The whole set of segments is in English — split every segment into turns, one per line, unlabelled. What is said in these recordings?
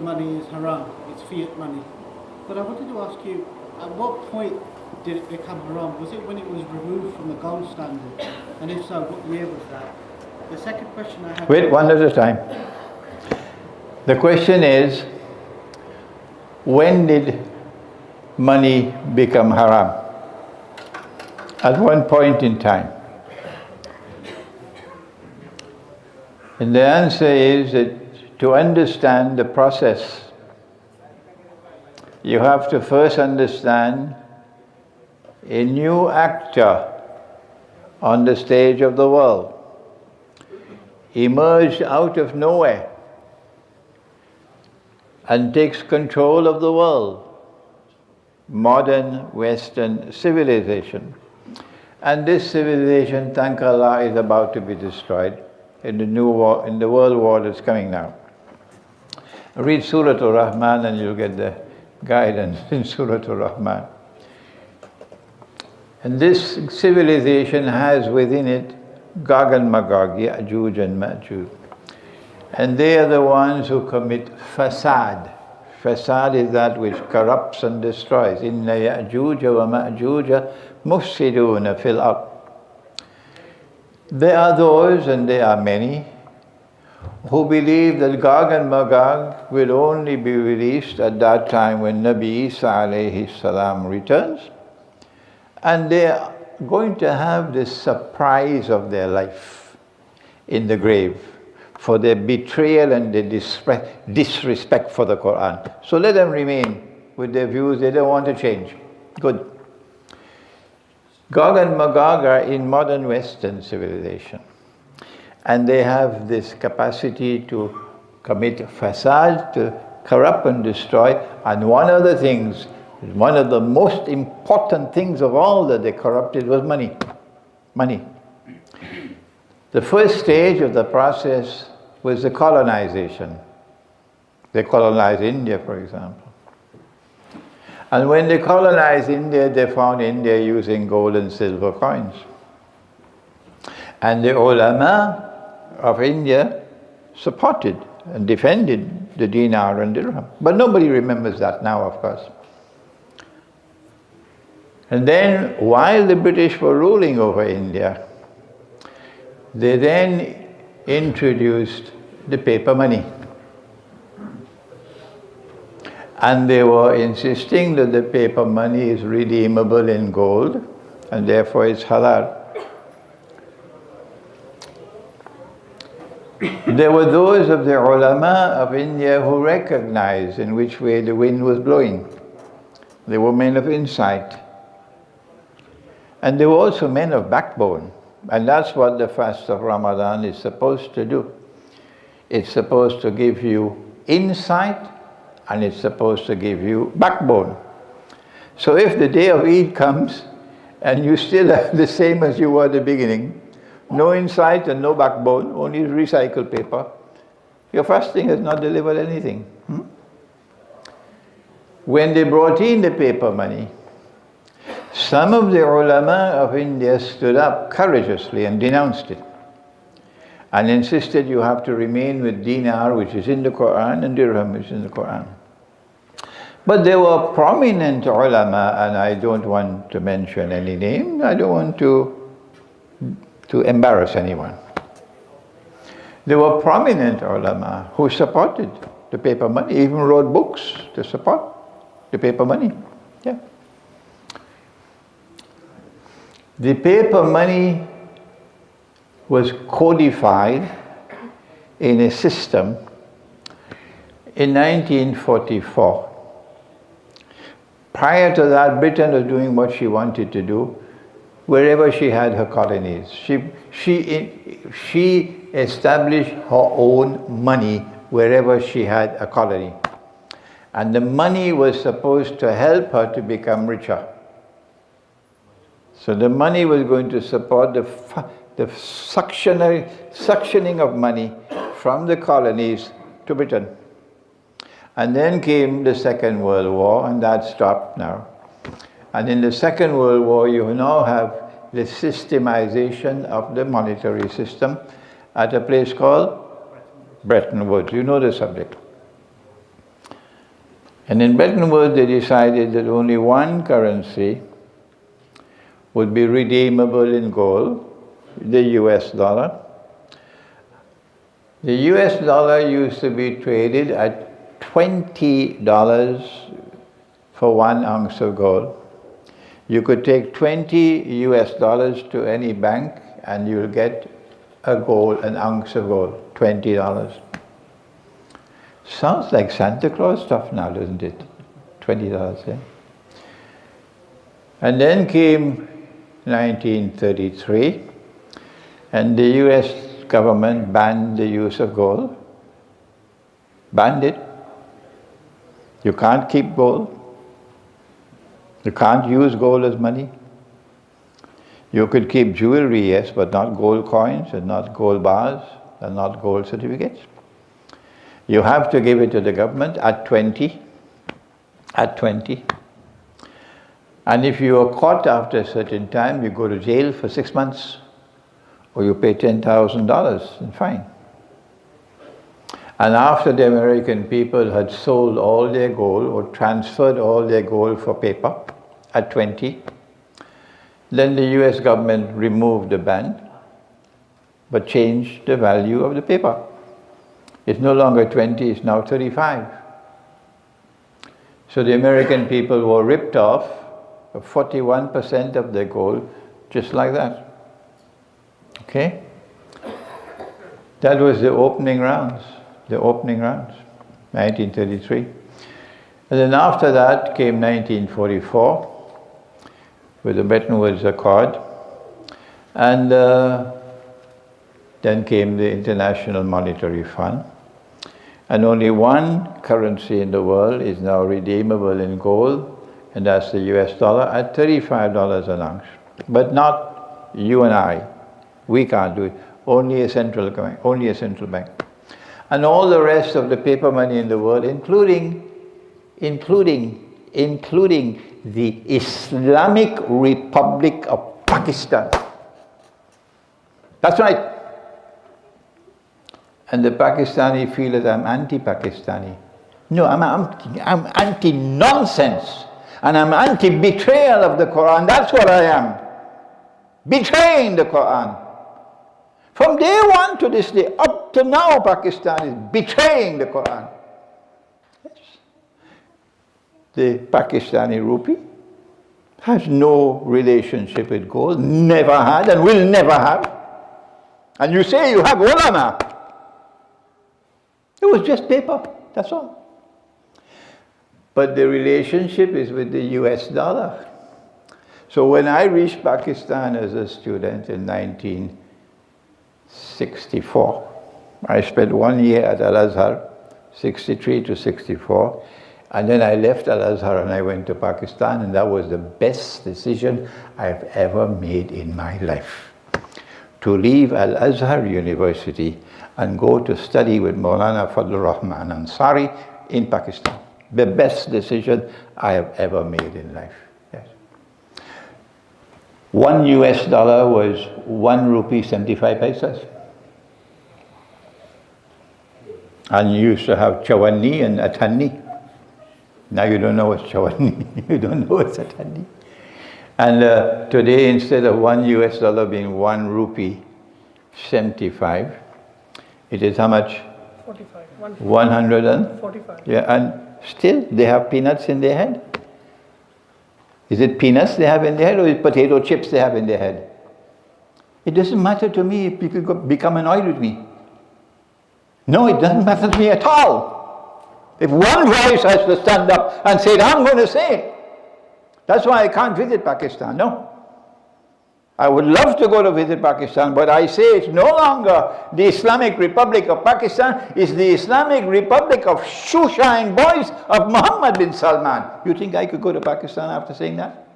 money is haram, it's fiat money. But I wanted to ask you, at what point did it become haram? Was it when it was removed from the gold standard? And if so, what year was that? The second question I have...
Wait, one at a time. The question is, when did money become haram? At one point in time. And the answer is that to understand the process, you have to first understand a new actor on the stage of the world emerged out of nowhere and takes control of the world, modern Western civilization. And this civilization, thank Allah, is about to be destroyed in the new war, in the world war that's coming now. Read Surah Al-Rahman and you'll get the guidance in Surah Al-Rahman. And this civilization has within it Gog and Magog, Ya'juj and Ma'juj. And they are the ones who commit fasad. Fasad is that which corrupts and destroys. Inna Ya'juj wa Ma'juj mufsiduna fil ard. There are those, and there are many, who believe that Gog and Magog will only be released at that time when Nabi Isa alayhi salam returns. And they are going to have the surprise of their life in the grave for their betrayal and their disrespect for the Quran. So let them remain with their views. They don't want to change. Good. Gog and Magog are in modern Western civilization. And they have this capacity to commit fasad, to corrupt and destroy. And one of the things, one of the most important things of all that they corrupted was money. Money. The first stage of the process was the colonization. They colonized India, for example. And when they colonized India, they found India using gold and silver coins. And the ulama of India supported and defended the dinar and dirham. But nobody remembers that now, of course. And then, while the British were ruling over India, they then introduced the paper money. And they were insisting that the paper money is redeemable in gold, and therefore it's halal. There were those of the ulama of India who recognized in which way the wind was blowing. They were men of insight. And they were also men of backbone. And that's what the fast of Ramadan is supposed to do. It's supposed to give you insight, and it's supposed to give you backbone. So if the day of Eid comes, and you still are the same as you were at the beginning, no insight and no backbone, only recycled paper, your fasting has not delivered anything. When they brought in the paper money, some of the ulama of India stood up courageously and denounced it, and insisted you have to remain with dinar, which is in the Quran, and dirham, which is in the Quran. But there were prominent ulama, and I don't want to mention any name, I don't want to embarrass anyone. There were prominent ulama who supported the paper money, even wrote books to support the paper money. Yeah. The paper money was codified in a system in 1944. Prior to that, Britain was doing what she wanted to do wherever she had her colonies. She established her own money wherever she had a colony. And the money was supposed to help her to become richer. So the money was going to support the suctioning of money from the colonies to Britain. And then came the Second World War, and that stopped now. And in the Second World War, you now have the systemization of the monetary system at a place called Bretton Woods. You know the subject. And in Bretton Woods, they decided that only one currency would be redeemable in gold, the US dollar. The US dollar used to be traded at $20 for 1 ounce of gold. You could take 20 US dollars to any bank and you'll get an ounce of gold, $20. Sounds like Santa Claus stuff now, doesn't it? $20, yeah. And then came 1933, and the US government banned the use of gold. Banned it. You can't keep gold. You can't use gold as money. You could keep jewelry, yes, but not gold coins and not gold bars and not gold certificates. You have to give it to the government at 20. At 20. And if you are caught after a certain time, you go to jail for 6 months, or you pay $10,000 in fine. And after the American people had sold all their gold or transferred all their gold for paper at 20, then the US government removed the ban, but changed the value of the paper. It's no longer 20, it's now 35. So the American people were ripped off of 41% of their gold, just like that. Okay? That was the opening rounds, 1933. And then after that came 1944, with the Bretton Woods Accord, and then came the International Monetary Fund. And only one currency in the world is now redeemable in gold, and that's the US dollar at $35 an ounce. But not you and I. We can't do it. Only a central bank. Only a central bank. And all the rest of the paper money in the world, including the Islamic Republic of Pakistan. That's right. And the Pakistani feel that I'm anti-Pakistani. No, I'm anti-nonsense. And I'm anti-betrayal of the Quran. That's what I am. Betraying the Quran. From day one to this day, up to now, Pakistan is betraying the Quran. Yes. The Pakistani rupee has no relationship with gold, never had and will never have. And you say you have ulama. It was just paper, that's all. But the relationship is with the US dollar. So when I reached Pakistan as a student in 1964, I spent 1 year at Al-Azhar, 63 to 64, and then I left Al-Azhar and I went to Pakistan, and that was the best decision I've ever made in my life. To leave Al-Azhar University and go to study with Maulana Fadlur Rahman Ansari in Pakistan. The best decision I have ever made in life. Yes. 1 US dollar was 1 rupee 75 paisas. And you used to have chawanni and athanni. Now you don't know what's chawanni. You don't know what's athanni. And today, instead of 1 US dollar being 1 rupee 75, it is how much?
45.
145. Yeah, and still they have peanuts in their head. Is it peanuts they have in their head, or is it potato chips they have in their head? It doesn't matter to me if people become annoyed with me. No, it doesn't matter to me at all. If one voice has to stand up and say it, I'm going to say it. That's why I can't visit Pakistan, no. I would love to go to visit Pakistan, but I say it's no longer the Islamic Republic of Pakistan, it's the Islamic Republic of shoeshine boys of Muhammad bin Salman. You think I could go to Pakistan after saying that?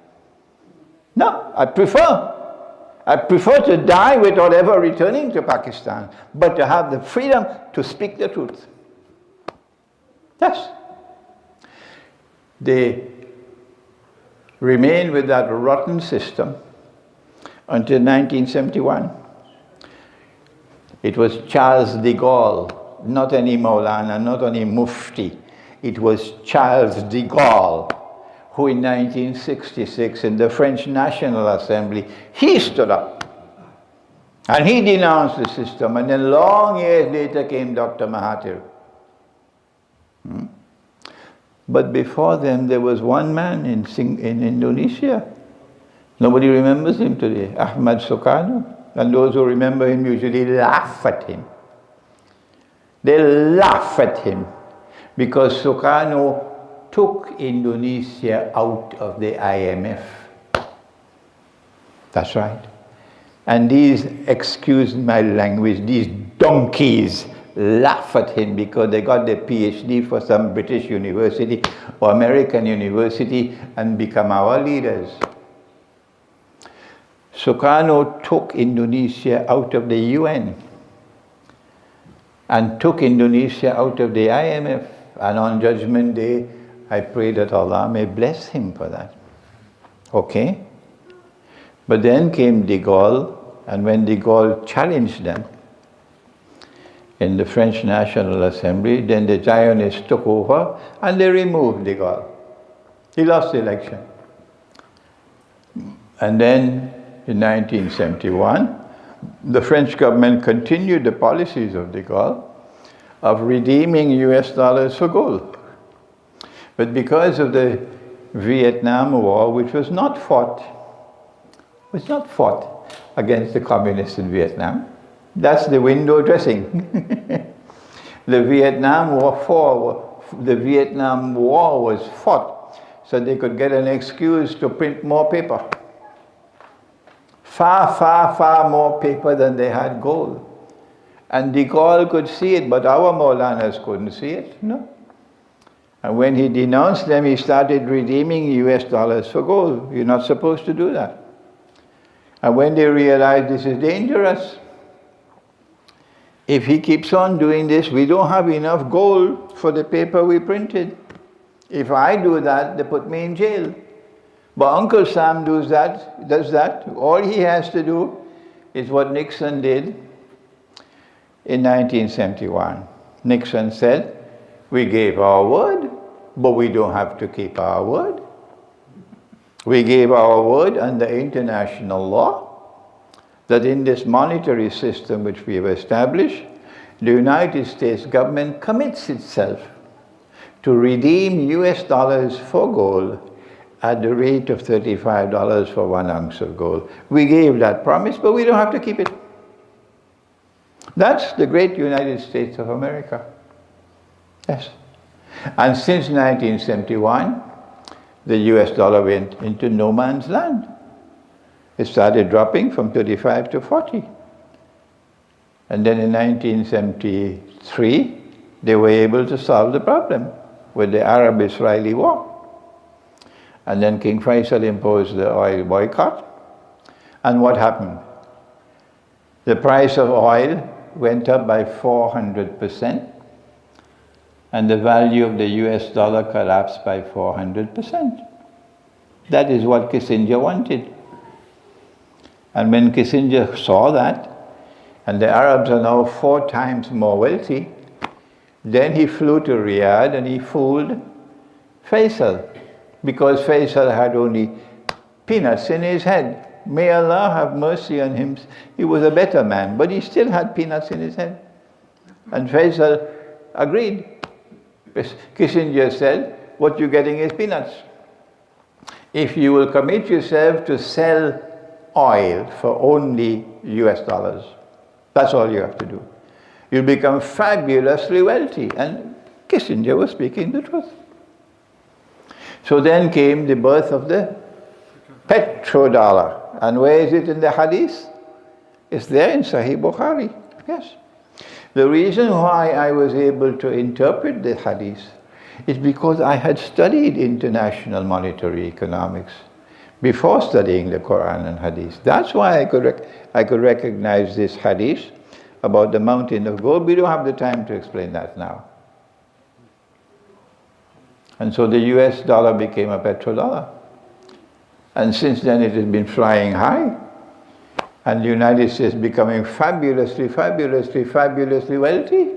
No, I prefer to die without ever returning to Pakistan, but to have the freedom to speak the truth. Yes. They remain with that rotten system until 1971. It was Charles de Gaulle, not any Maulana, not any Mufti. It was Charles de Gaulle who in 1966 in the French National Assembly, he stood up and he denounced the system, and then long years later came Dr. Mahathir. But before them there was one man in Indonesia. Nobody remembers him today, Ahmad Sukarno. And those who remember him usually laugh at him. They laugh at him because Sukarno took Indonesia out of the IMF. That's right. And these, excuse my language, these donkeys laugh at him because they got their PhD for some British university or American university and become our leaders. Sukarno took Indonesia out of the UN and took Indonesia out of the IMF, and on Judgment Day I pray that Allah may bless him for that. Okay? But then came de Gaulle, and when de Gaulle challenged them in the French National Assembly, then the Zionists took over and they removed de Gaulle. He lost the election. And then in 1971, the French government continued the policies of de Gaulle of redeeming US dollars for gold. But because of the Vietnam War, which was not fought against the communists in Vietnam, that's the window dressing. The Vietnam War was fought so they could get an excuse to print more paper. Far, far, far more paper than they had gold. And de Gaulle could see it, but our Maulanas couldn't see it, no? And when he denounced them, he started redeeming US dollars for gold. You're not supposed to do that. And when they realized this is dangerous, if he keeps on doing this, we don't have enough gold for the paper we printed. If I do that, they put me in jail. But Uncle Sam does that. All he has to do is what Nixon did in 1971. Nixon said, we gave our word, but we don't have to keep our word. We gave our word under international law that in this monetary system which we have established, the United States government commits itself to redeem US dollars for gold at the rate of $35 for 1 ounce of gold. We gave that promise, but we don't have to keep it. That's the great United States of America. Yes. And since 1971, the US dollar went into no man's land. It started dropping from 35 to 40. And then in 1973, they were able to solve the problem with the Arab-Israeli war. And then King Faisal imposed the oil boycott. And what happened? The price of oil went up by 400%, and the value of the US dollar collapsed by 400%. That is what Kissinger wanted. And when Kissinger saw that, and the Arabs are now 4 times more wealthy, then he flew to Riyadh and he fooled Faisal, because Faisal had only peanuts in his head. May Allah have mercy on him. He was a better man, but he still had peanuts in his head. And Faisal agreed. Kissinger said, what you're getting is peanuts. If you will commit yourself to sell oil for only US dollars, that's all you have to do. You'll become fabulously wealthy. And Kissinger was speaking the truth. So then came the birth of the petrodollar. And where is it in the hadith? It's there in Sahih Bukhari. Yes. The reason why I was able to interpret the hadith is because I had studied international monetary economics before studying the Quran and hadith. That's why I could recognize this hadith about the mountain of gold. We don't have the time to explain that now. And so the US dollar became a petrodollar. And since then it has been flying high. And the United States becoming fabulously, fabulously, fabulously wealthy.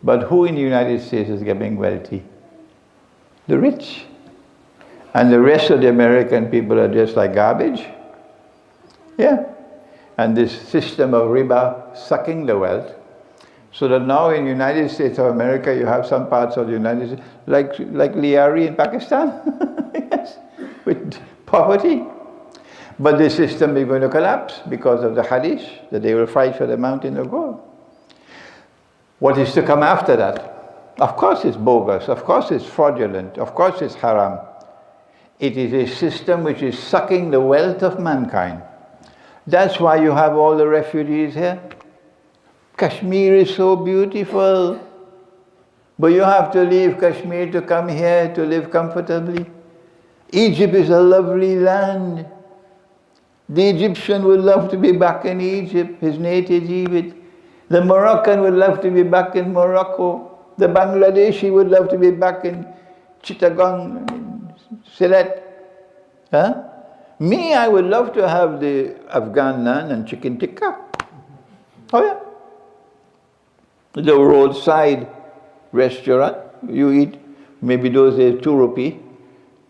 But who in the United States is getting wealthy? The rich. And the rest of the American people are just like garbage. Yeah. And this system of riba sucking the wealth. So that now in the United States of America, you have some parts of the United States, like Liari in Pakistan, yes, with poverty. But the system is going to collapse because of the hadith, that they will fight for the mountain of gold. What is to come after that? Of course it's bogus, of course it's fraudulent, of course it's haram. It is a system which is sucking the wealth of mankind. That's why you have all the refugees here. Kashmir is so beautiful, but you have to leave Kashmir to come here to live comfortably. Egypt is a lovely land. The Egyptian would love to be back in Egypt, his native Egypt. The Moroccan would love to be back in Morocco. The Bangladeshi would love to be back in Chittagong, Sylhet. Huh? Me, I would love to have the Afghan naan and chicken tikka. Oh yeah. The roadside restaurant, you eat, maybe those are 2 rupee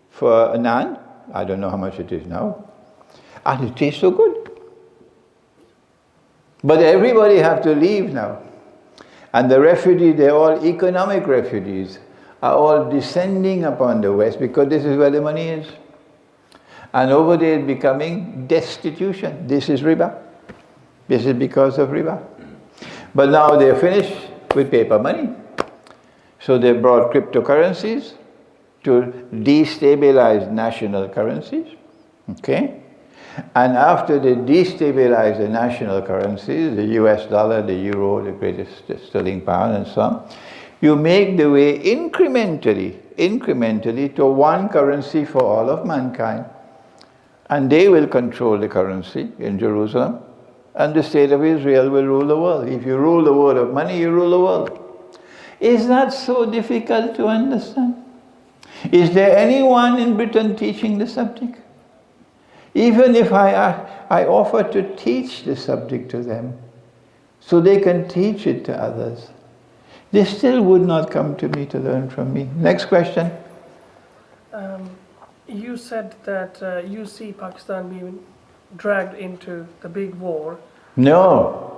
for a naan. I don't know how much it is now. And it tastes so good. But everybody have to leave now. And the refugees, they're all economic refugees, are all descending upon the West because this is where the money is. And over there it's becoming destitution. This is riba. This is because of riba. But now they're finished with paper money. So they brought cryptocurrencies to destabilize national currencies. Okay? And after they destabilize the national currencies, the US dollar, the euro, the great sterling pound and so on, you make the way incrementally to one currency for all of mankind. And they will control the currency in Jerusalem. And the state of Israel will rule the world. If you rule the world of money, you rule the world. Is that so difficult to understand? Is there anyone in Britain teaching the subject? Even if I offer to teach the subject to them, so they can teach it to others, they still would not come to me to learn from me. Next question.
You said that you see Pakistan being dragged into the big war.
No.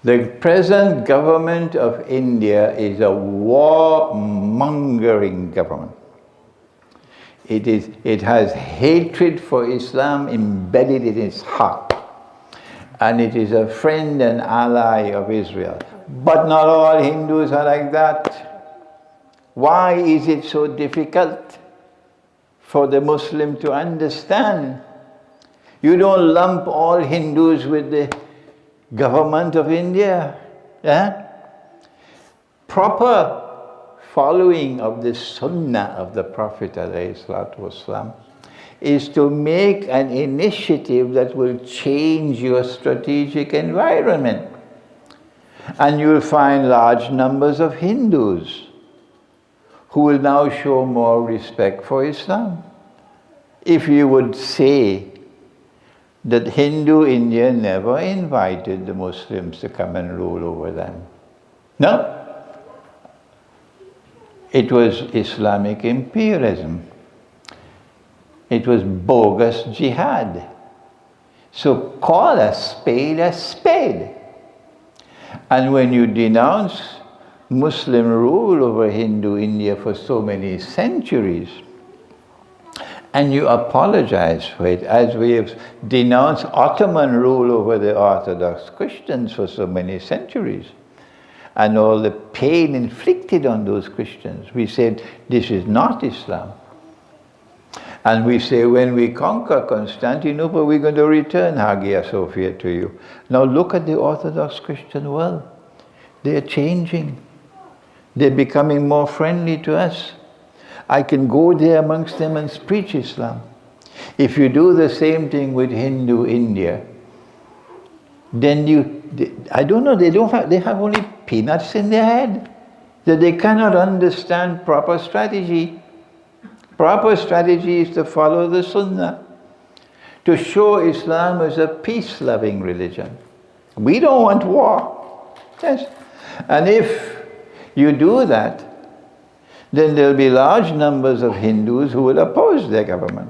The present government of India is a warmongering government. It has hatred for Islam embedded in its heart. And it is a friend and ally of Israel. But not all Hindus are like that. Why is it so difficult for the Muslim to understand? You don't lump all Hindus with the government of India. Proper following of the sunnah of the Prophet ﷺ is to make an initiative that will change your strategic environment. And you'll find large numbers of Hindus who will now show more respect for Islam. If you would say that Hindu India never invited the Muslims to come and rule over them. No. It was Islamic imperialism. It was bogus jihad. So call a spade a spade. And when you denounce Muslim rule over Hindu India for so many centuries, and you apologize for it, as we have denounced Ottoman rule over the Orthodox Christians for so many centuries, and all the pain inflicted on those Christians. We said, this is not Islam. And we say, when we conquer Constantinople, we're going to return Hagia Sophia to you. Now look at the Orthodox Christian world. They're changing. They're becoming more friendly to us. I can go there amongst them and preach Islam. If you do the same thing with Hindu India, then I don't know, they have only peanuts in their head, that they cannot understand proper strategy. Proper strategy is to follow the Sunnah, to show Islam as a peace-loving religion. We don't want war. Yes. And if you do that, then there will be large numbers of Hindus who will oppose their government.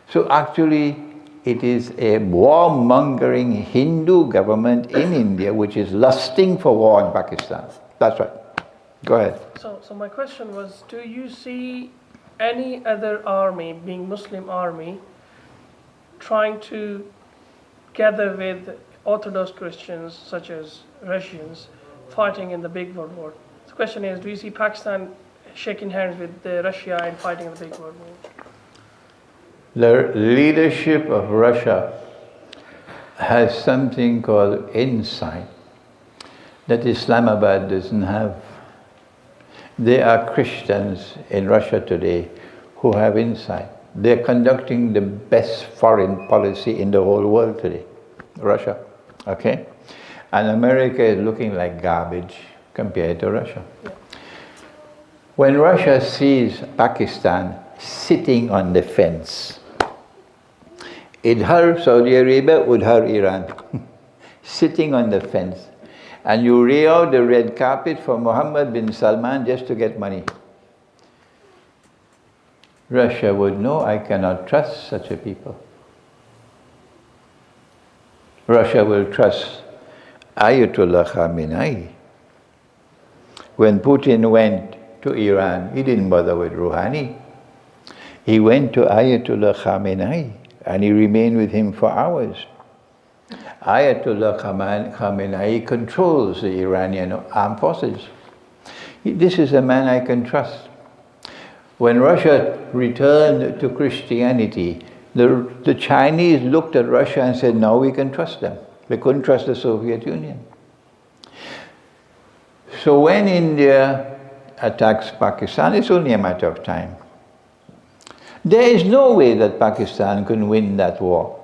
So actually, it is a warmongering Hindu government in India which is lusting for war in Pakistan. That's right. Go ahead.
So my question was, do you see any other army, being Muslim army, trying to gather with Orthodox Christians such as Russians fighting in the big world war? The question is, do you see Pakistan shaking hands with Russia and fighting in the big world war?
The leadership of Russia has something called insight that Islamabad doesn't have. There are Christians in Russia today who have insight. They're conducting the best foreign policy in the whole world today, Russia, okay? And America is looking like garbage compared to Russia. When Russia sees Pakistan sitting on the fence, idhar Saudi Arabia, udhar Iran, sitting on the fence, and you lay out the red carpet for Mohammed bin Salman just to get money. Russia would know, I cannot trust such a people. Russia will trust Ayatollah Khamenei. When Putin went to Iran, he didn't bother with Rouhani. He went to Ayatollah Khamenei and he remained with him for hours. Ayatollah Khamenei controls the Iranian armed forces. This is a man I can trust. When Russia returned to Christianity, the Chinese looked at Russia and said, now we can trust them. They couldn't trust the Soviet Union. So when India attacks Pakistan, it's only a matter of time. There is no way that Pakistan can win that war.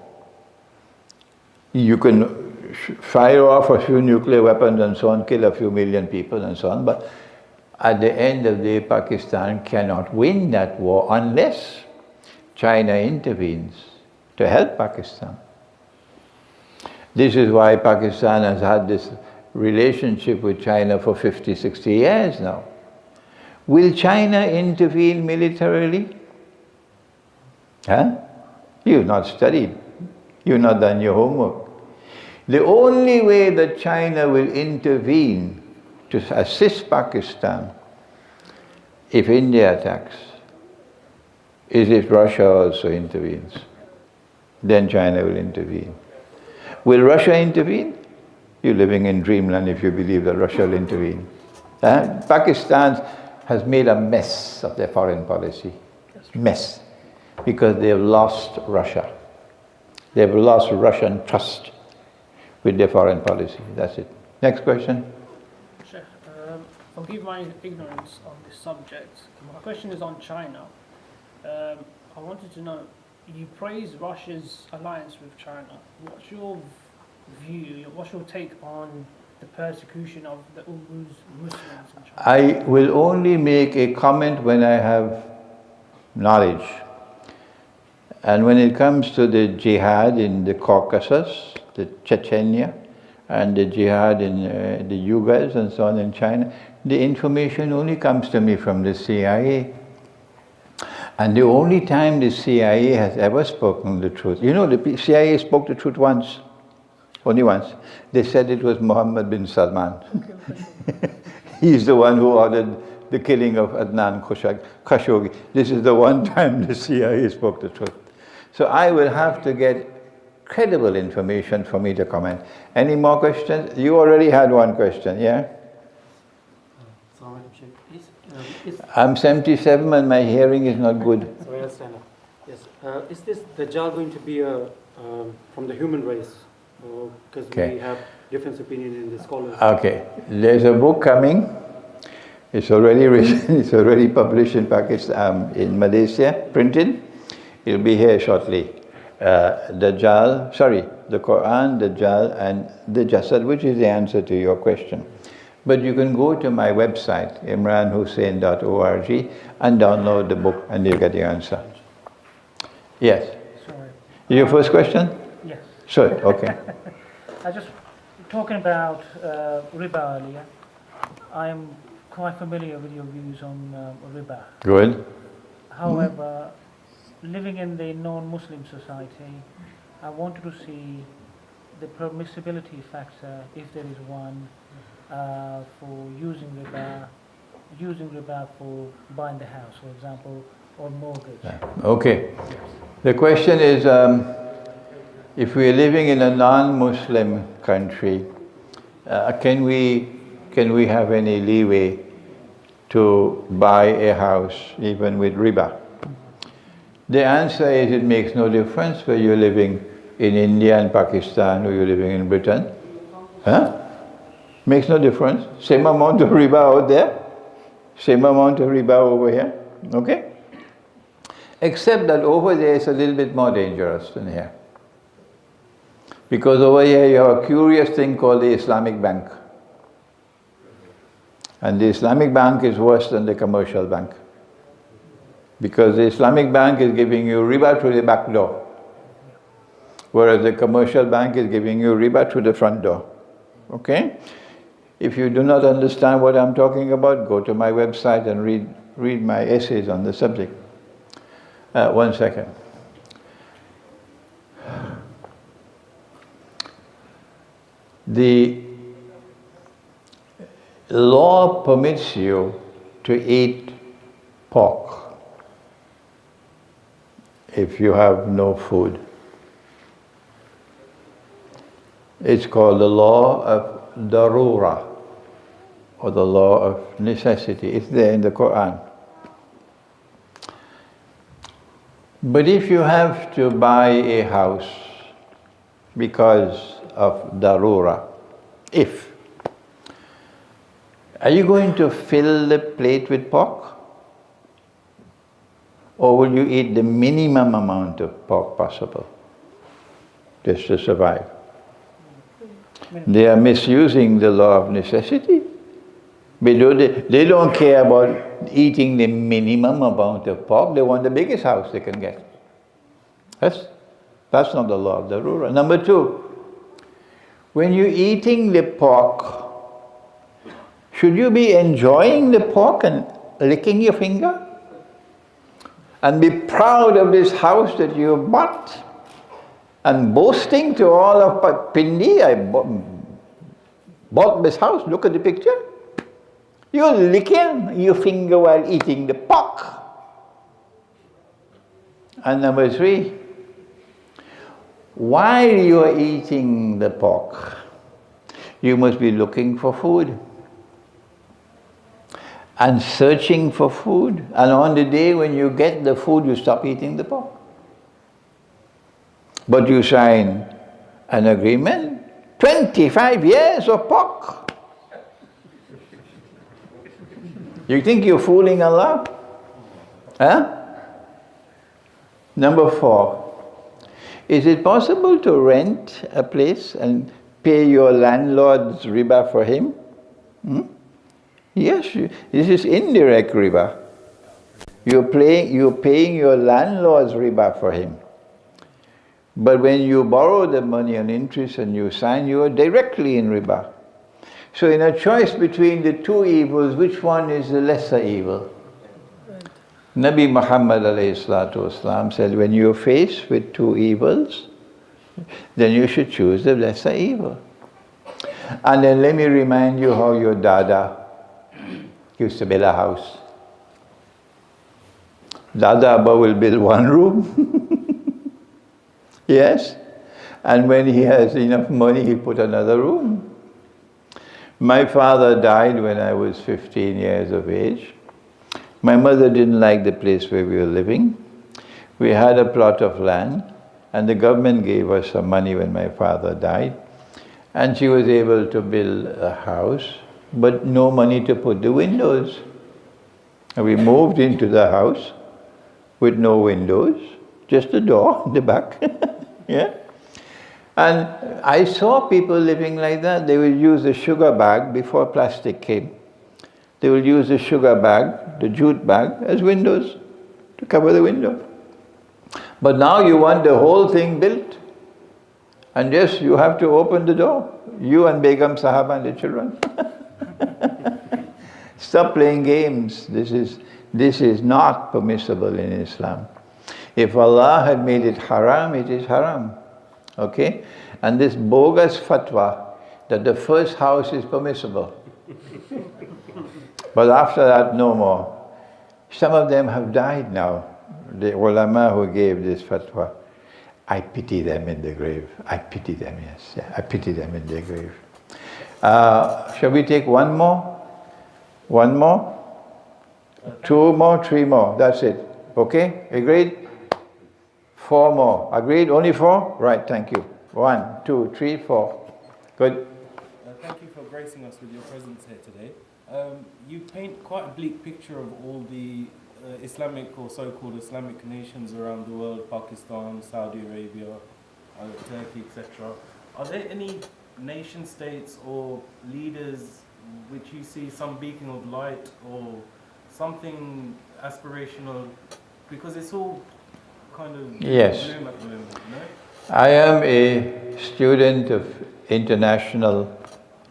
You can fire off a few nuclear weapons and so on, kill a few million people and so on, but at the end of the day, Pakistan cannot win that war unless China intervenes to help Pakistan. This is why Pakistan has had this relationship with China for 50, 60 years now. Will China intervene militarily? Huh? You've not studied. You've not done your homework. The only way that China will intervene to assist Pakistan if India attacks is if Russia also intervenes. Then China will intervene. Will Russia intervene? You're living in dreamland if you believe that Russia will intervene. Pakistan has made a mess of their foreign policy. Mess. Because they've lost Russia. They've lost Russian trust with their foreign policy. That's it. Next question.
Sheikh, forgive my ignorance on this subject. My question is on China. I wanted to know, you praise Russia's alliance with China. What's your view, what's your take on the persecution of the Uyghurs Muslims in China?
I will only make a comment when I have knowledge. And when it comes to the jihad in the Caucasus, the Chechnya, and the jihad in the Uyghurs and so on in China, the information only comes to me from the CIA. And the only time the CIA has ever spoken the truth, you know, the CIA spoke the truth once, only once. They said it was Mohammed bin Salman. He's the one who ordered the killing of Adnan Khashoggi. This is the one time the CIA spoke the truth. So I will have to get credible information for me to comment. Any more questions? You already had one question, yeah? I'm 77 and my hearing is not good.
Sorry, I'll stand up. Yes. Is this Dajjal going to be from the human race? Because we have different opinion in the scholars.
Okay. There's a book coming. It's already written. It's already published in Pakistan, in Malaysia, printed. It'll be here shortly. Dajjal, the Quran, Dajjal, and the Jasad, which is the answer to your question. But you can go to my website, imranhosein.org, and download the book, and you'll get the answer. Yes.
Sorry.
Your first question?
Yes.
Sure, okay.
I just talking about Riba earlier.
I am quite familiar with your views on riba.
Good.
However, living in the non-Muslim society, I wanted to see the permissibility factor, if there is one, for using riba for buying the house, for example, or mortgage.
Okay. The question is, if we are living in a non-Muslim country, can we have any leeway to buy a house even with riba? The answer is it makes no difference whether you're living in India and Pakistan or you're living in Britain. Makes no difference. Same amount of riba out there, same amount of riba over here. Okay? Except that over there it's a little bit more dangerous than here. Because over here you have a curious thing called the Islamic bank. And the Islamic bank is worse than the commercial bank. Because the Islamic bank is giving you riba through the back door, whereas the commercial bank is giving you riba through the front door. Okay? If you do not understand what I'm talking about, go to my website and read my essays on the subject. 1 second. The law permits you to eat pork if you have no food. It's called the law of darura, or the law of necessity. It's there in the Quran. But if you have to buy a house because of darura, are you going to fill the plate with pork? Or will you eat the minimum amount of pork possible just to survive? They are misusing the law of necessity. They don't care about eating the minimum amount of pork. They want the biggest house they can get. That's not the law of the ruler. Number 2, when you're eating the pork, should you be enjoying the pork and licking your finger? And be proud of this house that you bought? And boasting to all of Pindi, I bought this house, look at the picture. You're licking your finger while eating the pork. And number 3, while you are eating the pork, you must be looking for food and searching for food. And on the day when you get the food, you stop eating the pork. But you sign an agreement, 25 years of pork. You think you're fooling Allah? Number 4, is it possible to rent a place and pay your landlord's riba for him? Yes, this is indirect riba. You're paying your landlord's riba for him. But when you borrow the money on interest and you sign, you are directly in riba. So in a choice between the 2 evils, which one is the lesser evil? Nabi Muhammad ﷺ said, when you're faced with 2 evils, then you should choose the lesser evil. And then let me remind you how your dada used to build a house. Dada Abba will build 1 room. Yes? And when he has enough money, he put another room. My father died when I was 15 years of age. My mother didn't like the place where we were living. We had a plot of land, and the government gave us some money when my father died. And she was able to build a house, but no money to put the windows. And we moved into the house with no windows, just a door in the back. Yeah? And I saw people living like that. They will use a sugar bag before plastic came. They will use the sugar bag, the jute bag, as windows to cover the window. But now you want the whole thing built. And yes, you have to open the door. You and Begum Sahaba and the children. Stop playing games. This is not permissible in Islam. If Allah had made it haram, it is haram. Okay? And this bogus fatwa that the first house is permissible. But after that, no more. Some of them have died now. The ulama who gave this fatwa. I pity them in the grave. I pity them, yes. Yeah, I pity them in their grave. Shall we take one more? One more? Two more? Three more? That's it. Okay? Agreed? Four more. Agreed? Only four? Right, thank you. 1, 2, 3, 4. Good.
Thank you for gracing us with your presence here today. You paint quite a bleak picture of all the Islamic or so-called Islamic nations around the world, Pakistan, Saudi Arabia, Turkey, etc. Are there any nation states or leaders which you see some beacon of light or something aspirational? Because it's all kind of
Yes.
gloom at the moment, you know?
I am a student of international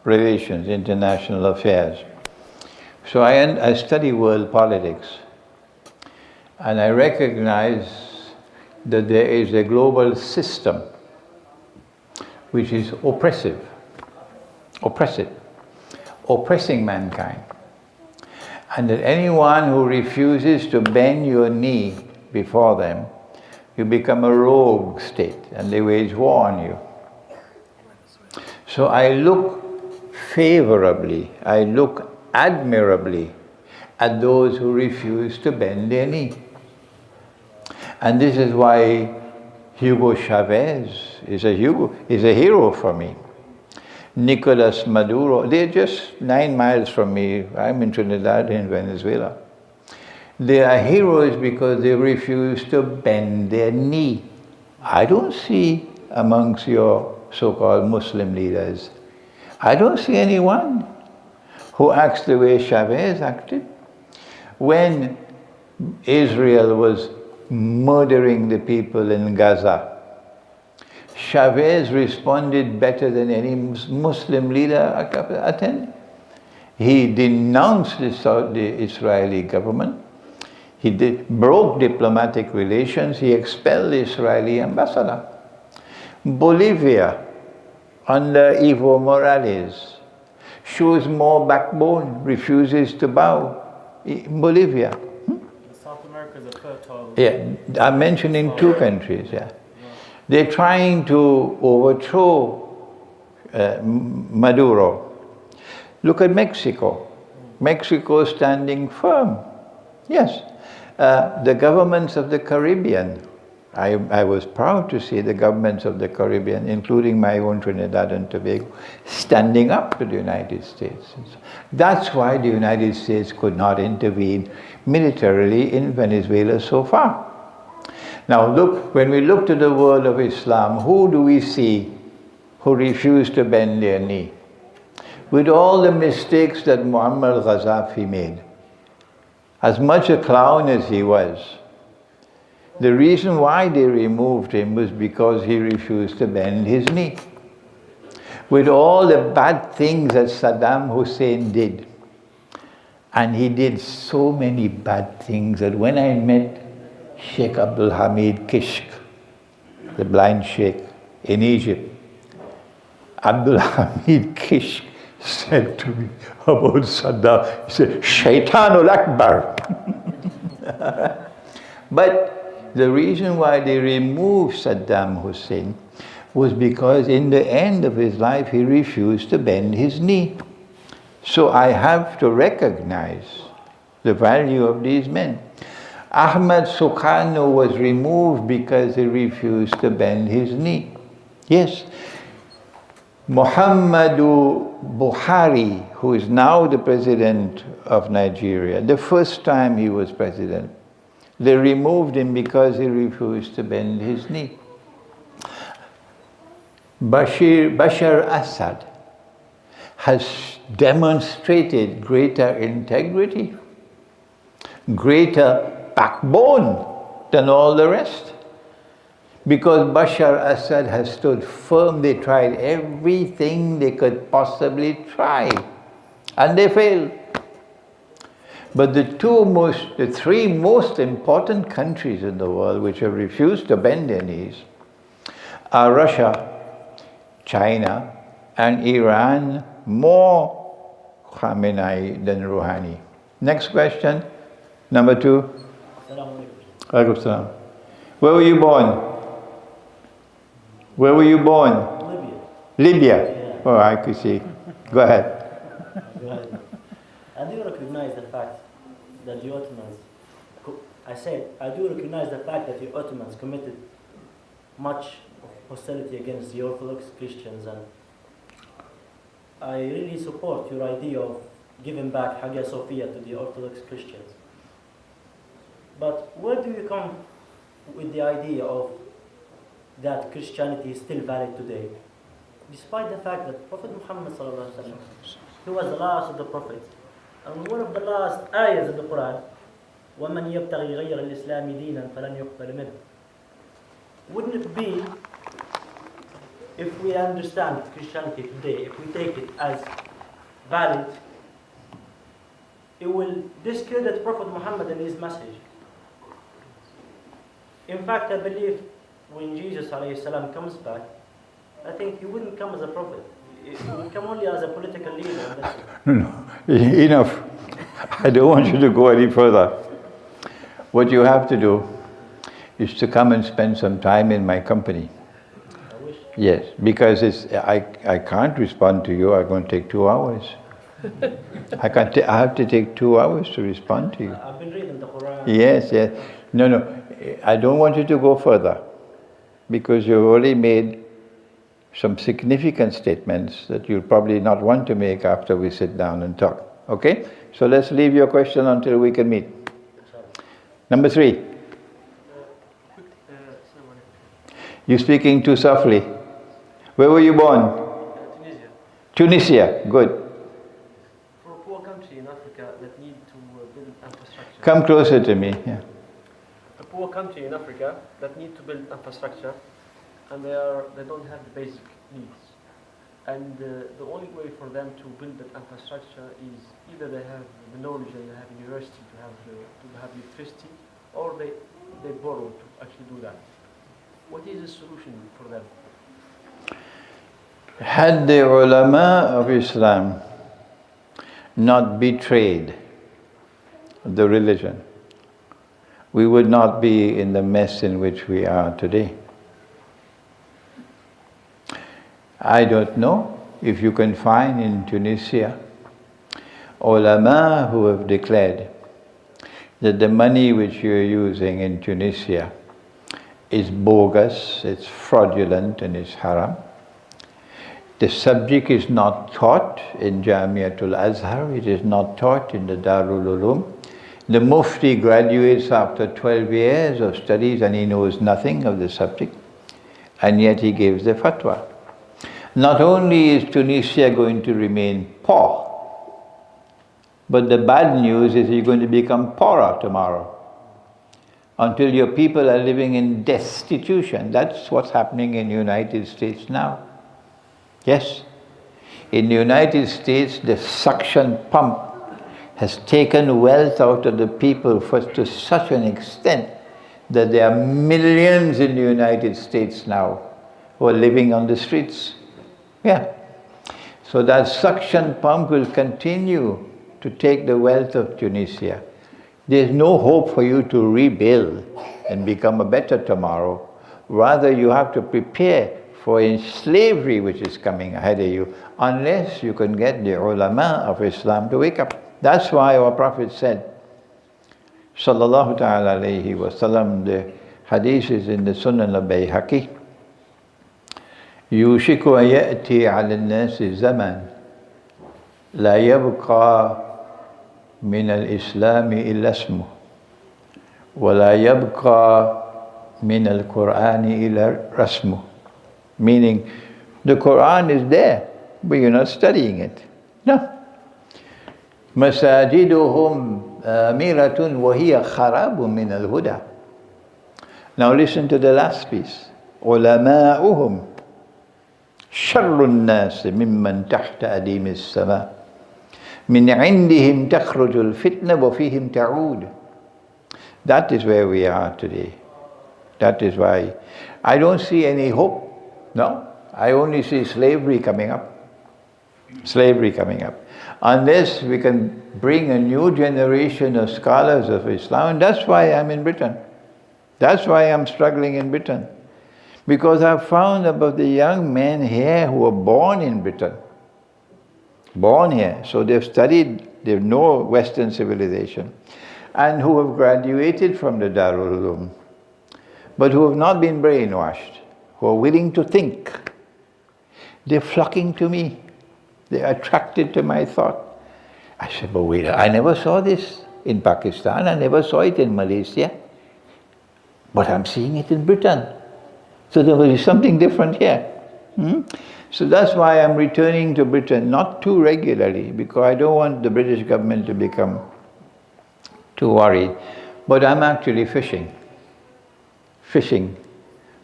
relations, international affairs. So I study world politics. And I recognize that there is a global system which is oppressive, oppressing mankind. And that anyone who refuses to bend your knee before them, you become a rogue state and they wage war on you. So I look favorably, I look admirably at those who refuse to bend their knee. And this is why Hugo Chavez is a hero for me. Nicolas Maduro, they're just 9 miles from me. I'm in Trinidad in Venezuela. They are heroes because they refuse to bend their knee. I don't see amongst your so-called Muslim leaders, I don't see anyone who acts the way Chavez acted. When Israel was murdering the people in Gaza, Chavez responded better than any Muslim leader attended. He denounced the Israeli government. He broke diplomatic relations. He expelled the Israeli ambassador. Bolivia, under Evo Morales, shows more backbone, refuses to bow. Bolivia.
South America is a fertile...
Yeah, I'm mentioning 2 countries, yeah. They're trying to overthrow Maduro. Look at Mexico. Mexico is standing firm. Yes. The governments of the Caribbean, I was proud to see the governments of the Caribbean, including my own Trinidad and Tobago, standing up to the United States. That's why the United States could not intervene militarily in Venezuela so far. Now look, when we look to the world of Islam, who do we see who refuse to bend their knee? With all the mistakes that Muammar Gaddafi made, as much a clown as he was, the reason why they removed him was because he refused to bend his knee. With all the bad things that Saddam Hussein did, and he did so many bad things that when I met Sheikh Abdul Hamid Kishk, the blind sheikh in Egypt, Abdul Hamid Kishk said to me about Saddam, he said, Shaitanul Akbar. But the reason why they removed Saddam Hussein was because in the end of his life he refused to bend his knee. So I have to recognize the value of these men. Ahmad Sukarno was removed because he refused to bend his knee. Yes. Muhammadu Buhari, who is now the president of Nigeria, the first time he was president, they removed him because he refused to bend his knee. Bashar Assad has demonstrated greater integrity, greater backbone than all the rest. Because Bashar Assad has stood firm. They tried everything they could possibly try. And they failed. But the three most important countries in the world which have refused to bend their knees are Russia, China, and Iran, more Khamenei than Rouhani. Next question, number 2. Alaikum salam. Where were you born? Where were you born? Libya.
Yeah.
Oh, I could see. Go ahead.
I do recognize the fact that the Ottomans, I do recognize the fact that the Ottomans committed much hostility against the Orthodox Christians, and I really support your idea of giving back Hagia Sophia to the Orthodox Christians. But where do you come with the idea of that Christianity is still valid today, despite the fact that Prophet Muhammad sallallahu alaihi wasallam, he was the last of the prophets, and one of the last ayahs in the Quran, وَمَنْ يَبْتَغِي غَيْرَ الْإِسْلَامِ دِينًا فَلَنْ يُقْبَلَ مِنْهُ. Wouldn't it be, if we understand Christianity today, if we take it as valid, it will discredit Prophet Muhammad and his message. In fact, I believe when Jesus ﷺ comes back, I think he wouldn't come as a prophet. He would come only as a political leader.
No, enough. I don't want you to go any further. What you have to do is to come and spend some time in my company.
I wish.
Yes, because I can't respond to you. I'm going to take 2 hours. I have to take 2 hours to respond to you.
I've been reading the Quran.
Yes. No. I don't want you to go further, because you've already made some significant statements that you'll probably not want to make after we sit down and talk. Okay? So let's leave your question until we can meet. Number 3. You're speaking too softly. Where were you born?
Tunisia.
Tunisia. Good.
For a poor country in Africa that need to build infrastructure.
Come closer to me. Yeah.
A poor country in Africa that need to build infrastructure, and they don't have the basic needs. And the only way for them to build that infrastructure is either they have the knowledge and they have university to have electricity, or they borrow to actually do that. What is the solution for them?
Had the ulama of Islam not betrayed the religion, we would not be in the mess in which we are today. I don't know if you can find in Tunisia ulama who have declared that the money which you're using in Tunisia is bogus, it's fraudulent, and it's haram. The subject is not taught in Jamiatul Azhar, it is not taught in the Darul Uloom. The Mufti graduates after 12 years of studies and he knows nothing of the subject, and yet he gives the fatwa. Not only is Tunisia going to remain poor, but the bad news is you're going to become poorer tomorrow, until your people are living in destitution. That's what's happening in the United States now. Yes, in the United States, the suction pump has taken wealth out of the people to such an extent that there are millions in the United States now who are living on the streets. Yeah. So that suction pump will continue to take the wealth of Tunisia. There's no hope for you to rebuild and become a better tomorrow. Rather, you have to prepare for a slavery which is coming ahead of you, unless you can get the ulama of Islam to wake up. That's why our Prophet said, sallallahu ta'ala alayhi wa sallam, the hadith is in the Sunan al-Bayhaqi, يوشك أن يأتي على الناس زمن لا يبقى من الإسلام إلا اسمه ولا يبقى من القرآن إلا رسمه. Meaning, the Quran is there, but you're not studying it. No. مساجدهم آمرة وهي خراب من الهدى. Now listen to the last piece. علماؤهم شر الناس ممن تحت أديم السماء من عندهم تخرج الفتنة وفيهم تعود. That is where we are today. That is why I don't see any hope. No, I only see slavery coming up. Slavery coming up. Unless we can bring a new generation of scholars of Islam, and that's why I'm in Britain. That's why I'm struggling in Britain. Because I've found about the young men here who were born in Britain. Born here. So they've studied, they know Western civilization. And who have graduated from the Darul Uloom. But who have not been brainwashed. Who are willing to think. They're flocking to me. They're attracted to my thought. I said, but wait, I never saw this in Pakistan. I never saw it in Malaysia. But I'm seeing it in Britain. So there will be something different here. So that's why I'm returning to Britain, not too regularly, because I don't want the British government to become too worried. But I'm actually fishing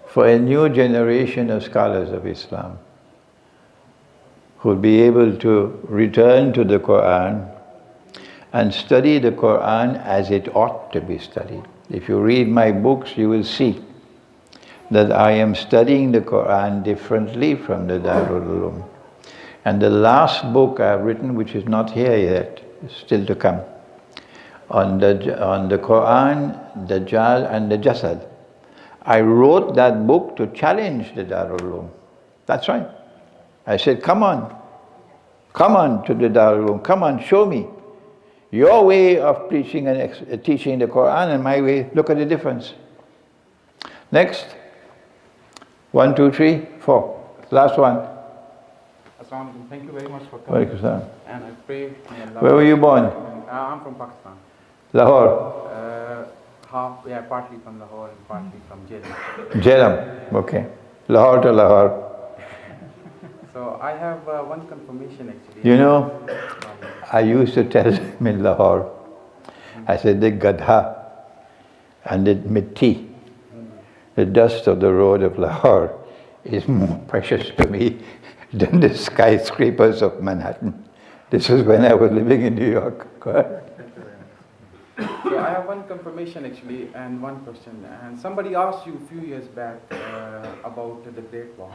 for a new generation of scholars of Islam who will be able to return to the Quran and study the Quran as it ought to be studied. If you read my books, you will see that I am studying the Quran differently from the Darul Uloom. And the last book I've written, which is not here yet, is still to come, on the Quran, Dajjal and the Jasad. I wrote that book to challenge the Darul Uloom. That's right. I said, come on to the Darul Uloom, come on, show me. Your way of teaching the Quran and my way, look at the difference. Next. 1, 2, 3, 4. Last one.
Assalamu alaikum. Thank you very much for coming. And I pray.
Where were you born?
I'm from Pakistan.
Lahore?
Partly from Lahore and partly from Jhelum.
Jhelum, okay. Lahore to Lahore.
So I have one confirmation actually.
You know, I used to tell them in Lahore, I said, the gadha and the mitti, the dust of the road of Lahore is more precious to me than the skyscrapers of Manhattan. This was when I was living in New York. Go ahead.
So I have one confirmation actually and one question. And somebody asked you a few years back about the Great War.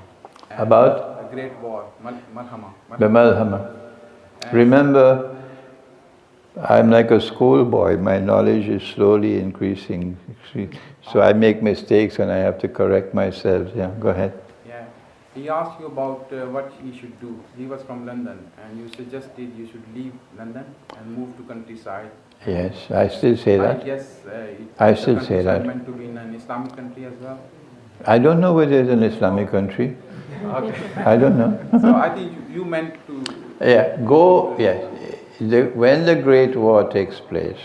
About?
The Great War, Malhama.
The Malhama. Remember, I'm like a schoolboy. My knowledge is slowly increasing. So I make mistakes and I have to correct myself. Yeah, go ahead.
Yeah. He asked you about what he should do. He was from London and you suggested you should leave London and move to countryside.
Yes, I still say that.
I guess
I still say that.
Meant to be in an Islamic country as well.
I don't know whether it's an Islamic country.
Okay.
I don't know.
So I think you meant to...
Yeah, go, yes. When the Great War takes place,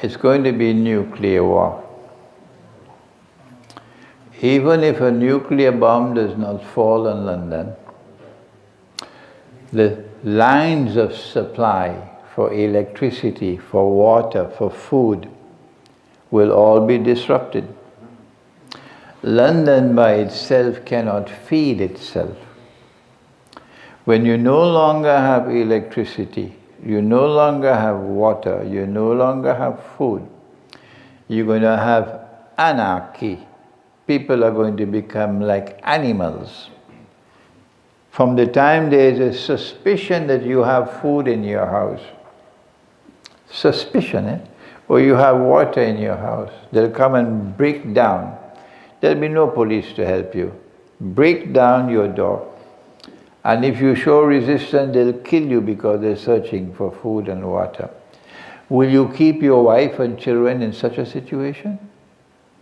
it's going to be nuclear war. Even if a nuclear bomb does not fall on London, the lines of supply for electricity, for water, for food will all be disrupted. London by itself cannot feed itself. When you no longer have electricity, you no longer have water, you no longer have food, you're going to have anarchy. People are going to become like animals. From the time there is a suspicion that you have food in your house, suspicion, or you have water in your house, they'll come and break down. There'll be no police to help you. Break down your door. And if you show resistance, they'll kill you because they're searching for food and water. Will you keep your wife and children in such a situation?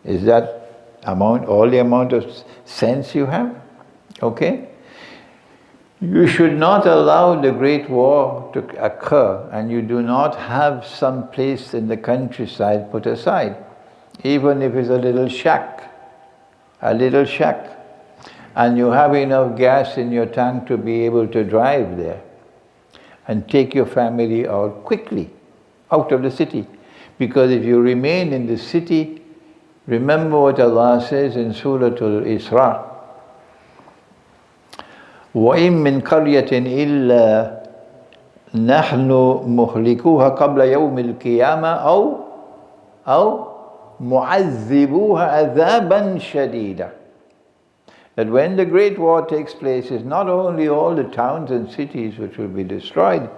Is that all the amount of sense you have? Okay? You should not allow the Great War to occur, and you do not have some place in the countryside put aside, even if it's a little shack, and you have enough gas in your tank to be able to drive there and take your family out quickly, out of the city. Because if you remain in the city, remember what Allah says in Surah Al-Isra, وَإِن مِّن قَرْيَةٍ إِلَّا نحن مهلكوها قبل يوم القيامة أو معذبوها عذابا شديدا. That when the Great War takes place, it's not only all the towns and cities which will be destroyed,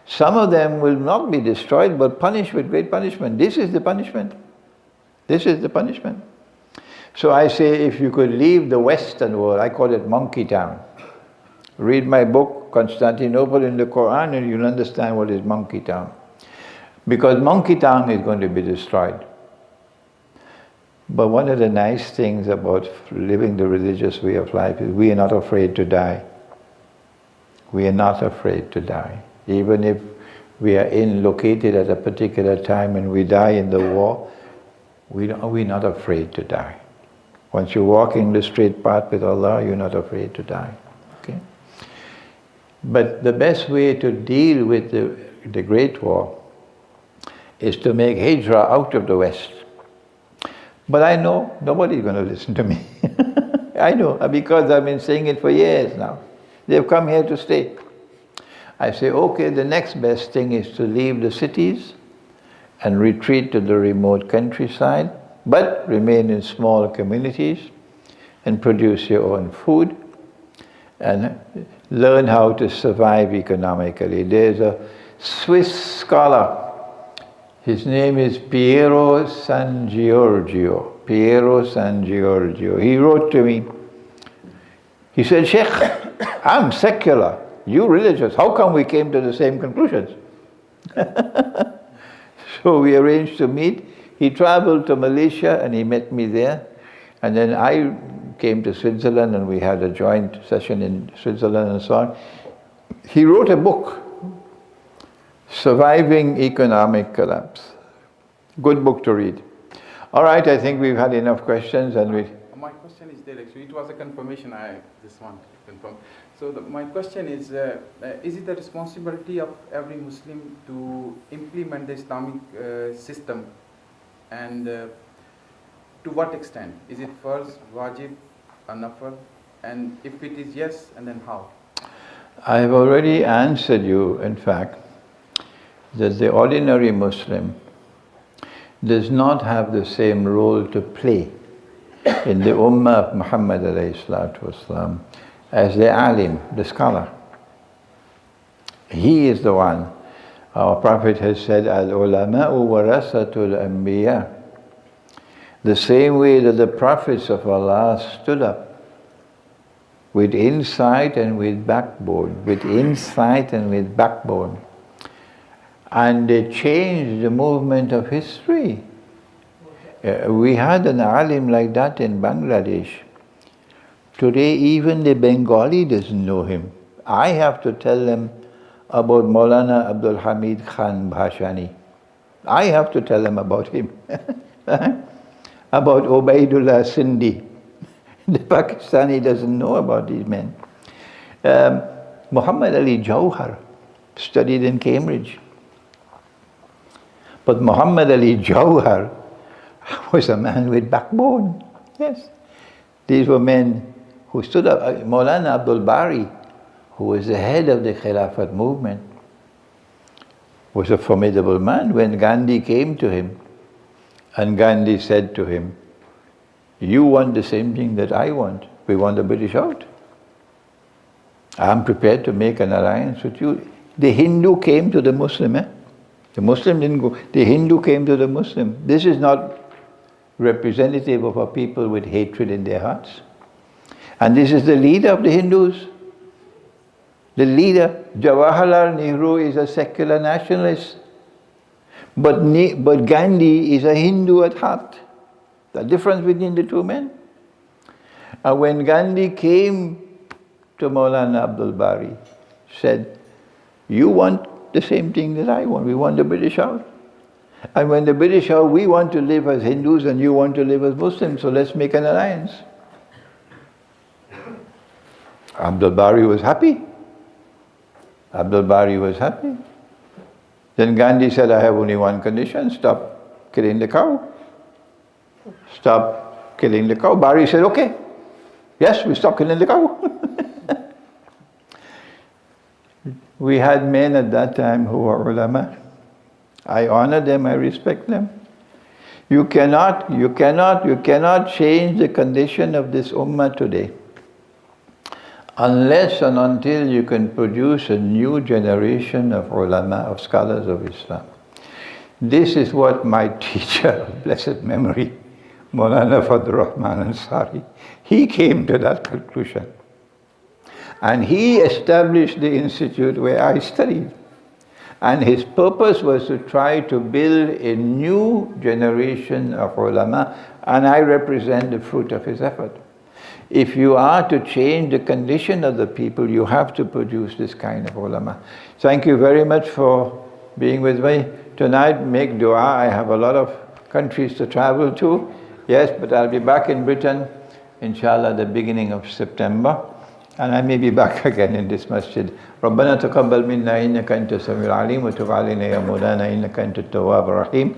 some of them will not be destroyed but punished with great punishment. This is the punishment. This is the punishment. So I say, if you could leave the Western world, I call it Monkey Town. Read my book, Constantinople in the Quran, and you'll understand what is Monkey Town. Because Monkey Town is going to be destroyed. But one of the nice things about living the religious way of life is we are not afraid to die. We are not afraid to die. Even if we are located at a particular time and we die in the war, we're not afraid to die. Once you're walking the straight path with Allah, you're not afraid to die. Okay? But the best way to deal with the Great War is to make hijrah out of the West. But I know nobody's going to listen to me. I know, because I've been saying it for years now. They've come here to stay. I say, okay, the next best thing is to leave the cities and retreat to the remote countryside, but remain in small communities and produce your own food and learn how to survive economically. There's a Swiss scholar. His name is Piero San Giorgio. Piero San Giorgio. He wrote to me. He said, Sheikh, I'm secular. You religious. How come we came to the same conclusions? So we arranged to meet. He traveled to Malaysia and he met me there. And then I came to Switzerland and we had a joint session in Switzerland and so on. He wrote a book, Surviving Economic Collapse. Good book to read. All right, I think we've had enough questions and we...
My question is there actually. It was a confirmation I just want to confirm. So my question is it the responsibility of every Muslim to implement the Islamic system, and to what extent? Is it farz, wajib, or nafal? And if it is yes, and then how?
I have already answered you, in fact, that the ordinary Muslim does not have the same role to play in the Ummah of Muhammad alayhi salatu wasalam as the alim, the scholar. He is the one. Our Prophet has said, Al-ulama'u warasatul anbiya. The same way that the prophets of Allah stood up with insight and with backbone, with insight and with backbone. And they changed the movement of history. We had an alim like that in Bangladesh. Today even the Bengali doesn't know him. I have to tell them about Maulana Abdul Hamid Khan Bhashani. I have to tell them about him. About Ubaidullah Sindhi. The Pakistani doesn't know about these men. Muhammad Ali Jauhar studied in Cambridge. But Muhammad Ali Jauhar was a man with backbone. Yes. These were men who stood up. Maulana Abdul Bari, who was the head of the Khilafat movement, was a formidable man. When Gandhi came to him, and Gandhi said to him, you want the same thing that I want. We want the British out. I'm prepared to make an alliance with you. The Hindu came to the Muslim. The Muslim didn't go. The Hindu came to the Muslim. This is not representative of a people with hatred in their hearts. And this is the leader of the Hindus. The leader, Jawaharlal Nehru, is a secular nationalist. But Gandhi is a Hindu at heart. The difference between the two men. And when Gandhi came to Maulana Abdul Bari, said, you want the same thing that I want. We want the British out. And when the British out, we want to live as Hindus and you want to live as Muslims, so let's make an alliance. Abdul Bari was happy. Abdul Bari was happy. Then Gandhi said, I have only one condition, stop killing the cow. Stop killing the cow. Bari said, okay, yes, we stop killing the cow. We had men at that time who were ulama. I honor them, I respect them. You cannot change the condition of this ummah today unless and until you can produce a new generation of ulama, of scholars of Islam. This is what my teacher of blessed memory, Maulana Fadlur Rahman Ansari, he came to that conclusion. And he established the institute where I studied. And his purpose was to try to build a new generation of ulama, and I represent the fruit of his effort. If you are to change the condition of the people, you have to produce this kind of ulama. Thank you very much for being with me. Tonight, make dua. I have a lot of countries to travel to. Yes, but I'll be back in Britain, inshallah, the beginning of September. And I may be back again in this masjid. ربنا تقبل منا إنك أنت السميع العليم وتب علينا يا مولانا إنك أنت التواب الرحيم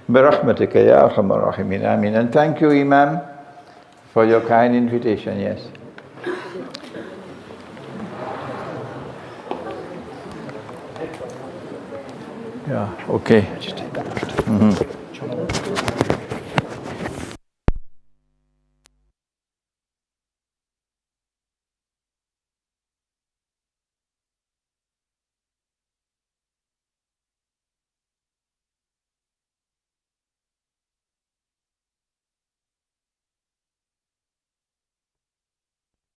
برحمتك يا أرحم الراحمين آمين. And thank you, Imam, for your kind invitation. Yes. Yeah. Okay.